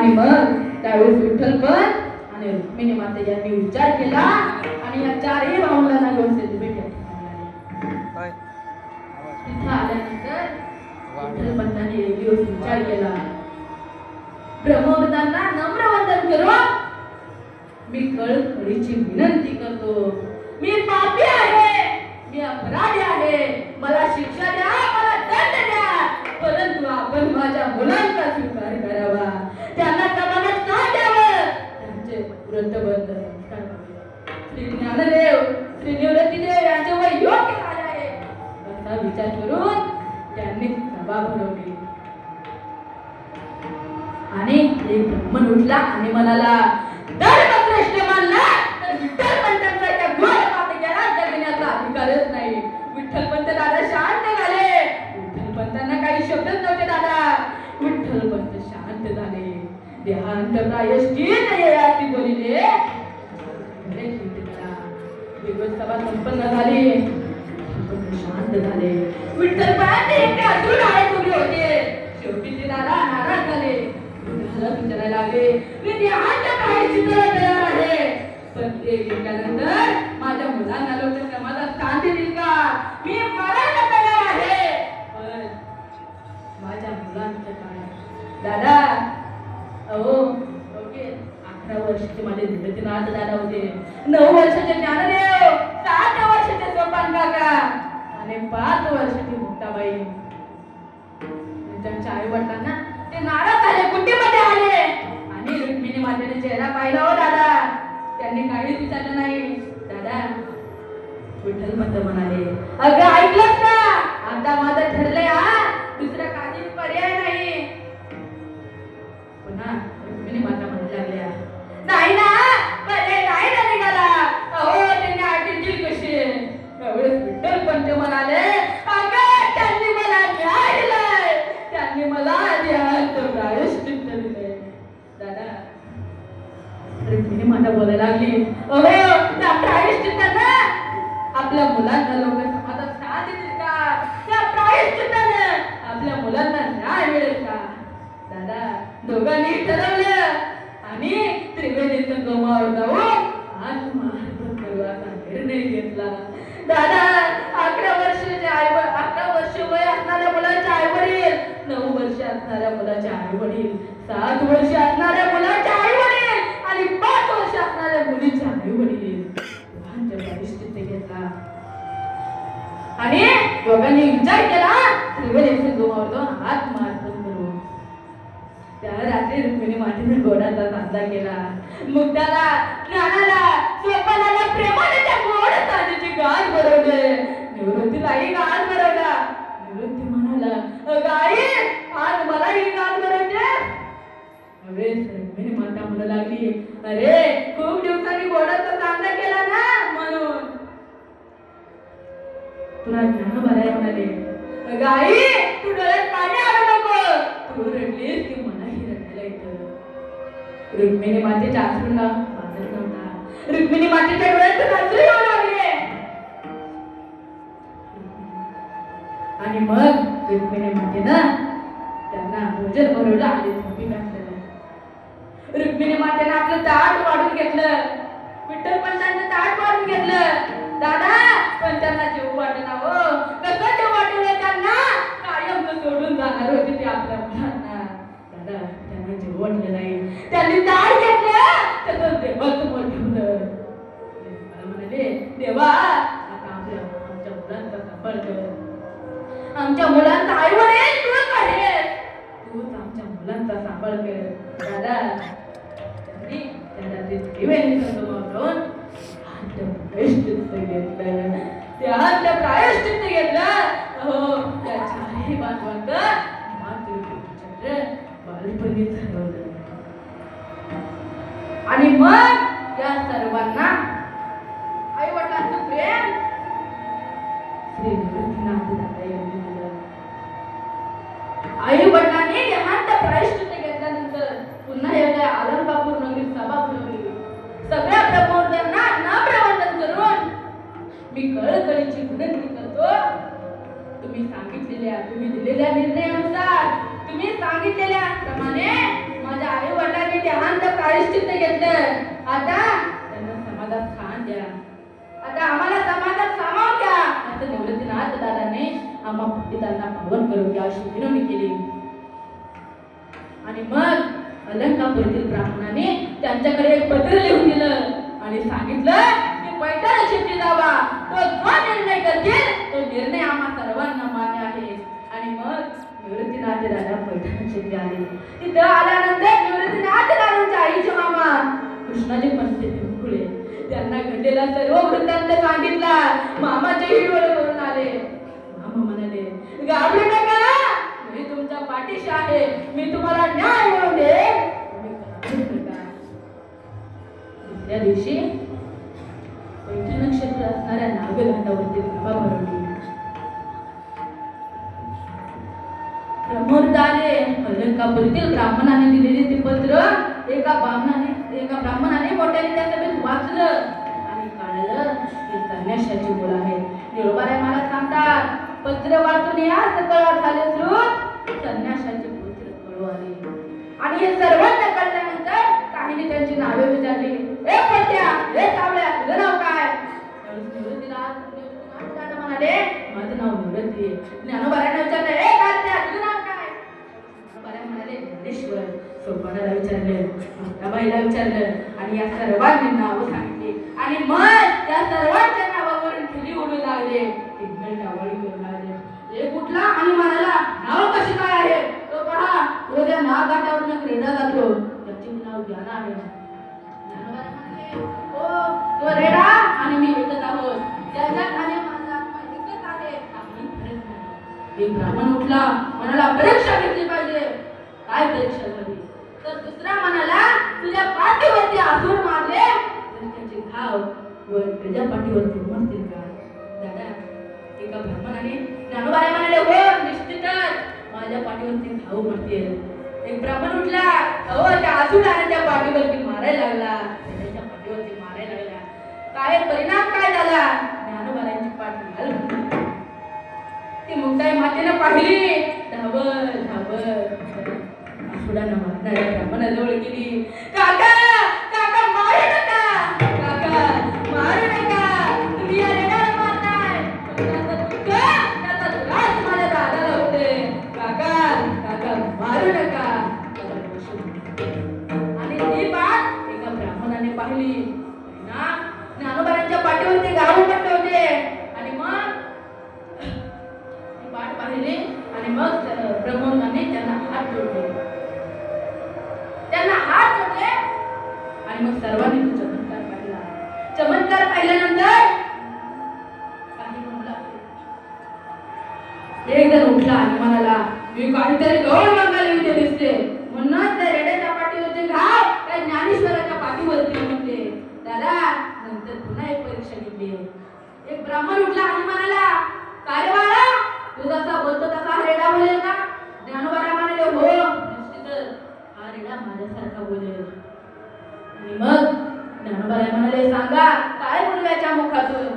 आणि मग त्यावेळेस विठ्ठल पण आणि रुक्मिणी माते यांनी विचार केला आणि या चारही भावंडांना घेऊन सेलिब्रेट तिथं आल्यानंतर विठ्ठल पंतांनी एक दिवस विचार केला, ब्रह्मविदांना नम्र वंदन करून मी कळकळीची विनंती करतो, मी पापी आहे, मी अपराधी आहे, मला शिक्षा द्या, मला दंड द्या, परंतु आपण माझ्या मुलांचा स्वीकार करावा, त्यांना कमानात न द्यावं, त्यांचे व्रतबंध संस्कार करावे. श्री ज्ञानदेव श्री निवृत्तीदेव यांचे वय योग्य झाले आहे असा विचार करून त्यांनी सभा भरवली आणि एक ब्राह्मण उठला आणि म्हणाला, धर्मश्रेष्ठ मानला तर विठ्ठल पंतांचा त्या घोर पातक्याला जगण्याचा अधिकारच नाही. विठ्ठल पंत दादा शांत झाले. विठ्ठल पंतांना काही शब्दच नव्हते दादा. विठ्ठल पंत शांत झाले. देहांत प्रायश्चित याची बोलिले. दिवस सभा संपन्न झाली. शांत झाले. विठ्ठल पंत एकटे अजून आहे उभे होते. शेवटी ते दादा नाराज झाले. विचारायला लागले, मी देहांत प्रायश्चित तयार आहे, पण ते गेल्यानंतर माझ्या मुलांना लोक समाजात स्थान देतील का? मी मरायला तयार आहे, पण माझ्या मुलांचं काय? दादा अहो ओके 11 वर्षाचे माझे निवृत्तीनाथ दादा होते, 9 वर्षाचे ज्ञानदेव, 7 वर्षाचे सोपान काका आणि 5 वर्षाची मुक्ताबाई. त्यांच्या आई वडिलांना ते नाराज झाले, कुंडीमध्ये आले आणि रुक्मिणी मातेने चेहरा पाहिला हो दादा. त्यांनी काहीच विचारलं नाही. दादा विठ्ठल पंत म्हणाले, अगं ऐकलंस का? आता माझं ठरलंय हा, दुसरा काही पर्याय नाही. पुन्हा रुक्मिणी माता म्हणायला लागल्या, नाही ना पर्याय नाही ना निघाला. अहो त्यांनी आटीतील कशी? त्यावेळेस विठ्ठल पंत म्हणाले, अगं त्यांनी मला न्याय दिलाय, त्यांनी मला देहांत प्रायश्चित्त दिले. दादा रुक्मिणी माता बोलायला लागली, अहो त्या प्रायश्चित्ताने आपल्या मुलांना लोक समाजात साथ देतील का? त्या प्रायश्चित्ताने आपल्या मुलांना न्याय मिळेल का? दादा दोघांनी ठरवलं आणि त्रिवेणी संगमावर जाऊन आत्महत्या करण्याचा निर्णय घेतला. दादा 11 वर्ष वय असणाऱ्या मुलाचे आई वडील, 9 वर्ष असणाऱ्या मुलाचे आई वडील, 7 वर्ष असणाऱ्या मुलाचे आई वडील आणि 5 वर्ष असणाऱ्या मुलीचे आई वडील प्रायश्चित्त घेतला आणि दोघांनी विचार केला, त्रिवेणी संगमावर जाऊन आत्महत्या करू. त्या रात्री रुक्मिणी मातेने गोडाचा साजरा केला. मुक्ताला, ज्ञानाला, सोपानाला प्रेमाने त्या गोड साजेची गाण भरवले. निवृत्तीलाही गाण भरवला. निवृत्ती म्हणाला, गाई आज मला ही गाण भरवते. रुक्मिणी माता म्हणू लागली, अरे खूप दिवसांनी गोडाचा साजरा केला ना म्हणून तुला ज्ञान भराय म्हणाले. गाई तू डोळ्यात पाणी आणू नको, तू रडलीस की मलाही रडायला येतं. रुक्मिणी मातेच्या अश्रूंना वाचत नव्हता. रुक्मिणी मातेच्या डोळ्यातून अश्रू येऊ लागले आणि मग रुक्मिणी मातेनं त्यांना भोजन भरवलं आणि झोपी घातलं. रुक्मिणी मातेनं आपलं ताट वाढून घेतलं. विठ्ठल पंतांचं ताट वाढून घेतलं. दादा पण त्यांना जेव वाटलं हो, कसं जेव वाटलं त्यांना? कायम तर सोडून जाणार होते ते आपल्या मुलांना. दादा त्यांना जेव वाटलं नाही. त्यांनी ताट घेतलं, त्याचं देवासमोर ठेवलं. मला म्हणाले, देवा आता आमच्या मुलांचा सांभाळ कर. आमच्या मुलांचा आई वडील तूच आहेस, तूच आमच्या मुलांचा सांभाळ कर. दादा त्यांनी त्याला ते त्रिवेणी संगमावर जाऊन प्रायश्चित्त घेतलं. त्या प्रायश्चित्त घेतलं. हो त्या चारही बांधवांत मातृचंद्र बालपणी ठरवलं आणि मग या सर्वांना आई वडिलांचं प्रेम श्री निवृत्तीनाथ दादा यांनी दिलं. आई वडिलांनी देहांत प्रायश्चित्त घेतल्यानंतर पुन्हा एकदा आलमबापूर नगरीत सभा भरवली. सगळ्या प्रबोधकांना नामवंदन करून मी कळकळीची विनंती करतो, तुम्ही दिलेल्या निर्णयानुसार, तुम्ही सांगितलेल्या प्रमाणे माझ्या आई वडिलांना शांत प्रायश्चित्त घेतलं. आता त्यांना समाजात स्थान द्या. आता आम्हाला समाजात सामावून घ्या असं निवृत्तीनाथ दादाने आम्हा पंडितांना पावन करून घ्या अशी विनवणी केली. आणि मग अलंकापुरीतील ब्राह्मणाने त्यांच्याकडे एक पत्र लिहून दिलं आणि सांगितलं की पैठण शेती जावा. तो जो निर्णय करतील तो निर्णय आम्हा सर्वांना मान्य आहे. आणि मग निवृत्तीनाथ दादा पैठण शेती आले. तिथं आल्यानंतर निवृत्तीनाथ दादांच्या आईचे मामा कृष्णाजी पंत पिंपुळे त्यांना घडलेला सर्व वृत्तांत सांगितला. मामाचेही डोळे भरून आले. मामा म्हणाले, घाबरू नका, मी तुमच्या पाठीशी आहे. मी तुम्हाला न्याय मिळवून देईन. दुसऱ्या दिवशी पैठण क्षेत्र असणाऱ्या नागघाटावरती सभा भरवली. ब्रह्मोर्त आले. अलंकापुरीतील ब्राह्मणाने दिलेले ते पत्र एका ब्राह्मणाने मोठ्याने त्या सभेत वाचलं आणि कळलं की संन्याशाची मुलं आहेत. निरोबाराय मला सांगतात, पत्र वाचून या सकळ झाले श्रुत संन्याशाचे पुत्र कळू आले. आणि हे सर्वांना कळल्यानंतर काहींनी त्यांची नावे विचारली. ए पट्या, ए कावळ्या, तुझं नाव काय? निवृत्तीनाथ दादा म्हणाले, माझं नाव निवृत्ती आहे. ज्ञानोबारायला विचारलं, ए कारण्या, तुझं नाव काय? ज्ञानोबाराय म्हणाले, ज्ञानेश्वर. सोपानाला विचारलं, माताबाईला विचारलं आणि या सर्वांनी नावं सांगितली. आणि मग त्या सर्वांच्या नावावरून खिली उडू लागले. डावळी करू लागले. हे कुठला आणि म्हणाला, नाव कशी काय आहे? तो पहा, तो त्या नागघाटावरून रेडा जातो. त्याचे नाव ज्ञान आहे. ज्ञानोबाराय म्हणाले, हो, तो रेडा आणि मी एकच आहोत. त्याच्या खाली माझा आत्मा एकच आहे. आम्ही फरक नाही. एक ब्राह्मण उठला, म्हणाला, परीक्षा घेतली पाहिजे. काय परीक्षा झाली? तर दुसरा म्हणाला, तुझ्या पाठीवरती आसूर मारले तर त्याचे घाव व त्याच्या पाठीवरती उमटतील का? दादा, एका ब्राह्मणाने ज्ञानोबाराय म्हणाले, हो निश्चितच माझ्या पाठीवरती घाव उमटतील. एक ब्राह्मण उठला, अहो त्या आसूराने त्या पाठीवरती मारायला लागला. त्याच्या पाठीवरती मारायला लागला. काय परिणाम काय झाला? ज्ञानोबारायांची पाठ लाल झाली. ती मुक्ताई मातेनं पाहिली. धावत धावत आसुरानं मारणाऱ्या ब्राह्मणाजवळ गेली. काका, काका मारू नका, काका मारू नका, तुम्ही या रेड्याला मारताय. त्याचा त्रास माझ्या दादाला होते. काका, काका मारू नका. आणि ती पाठ एका ब्राह्मणाने पाहिली. ना ज्ञानोबारांच्या पाठीवरती गाव पडले होते. आणि मग ती पाठ पाहिली आणि मग ब्रह्मोन्नाने त्यांना हात जोडले. त्यांना हात जोडले आणि मग सर्वांनी तो चमत्कार पाहिला. चमत्कार पाहिल्यानंतर काही म्हणला. एक जण उठला आणि म्हणाला, मी काहीतरी गौर मागायला येऊ दिसते. म्हणूनच त्या रेड्याच्या पाठीवरचे घाव त्या ज्ञानेश्वराच्या पाठीवरती उमटले. दादा, नंतर पुन्हा एक परीक्षा घेतली. एक ब्राह्मण उठला आणि म्हणाला, काय बाळा, तू जसा बोलतो तसा हा रेडा बोलेल का? ज्ञानोबाराय म्हणाले, हो निश्चितच हा रेडा माझ्यासारखा बोलेल. आणि मग ज्ञानोबाराय म्हणाले, सांगा काय बोलव्याच्या मुखातून?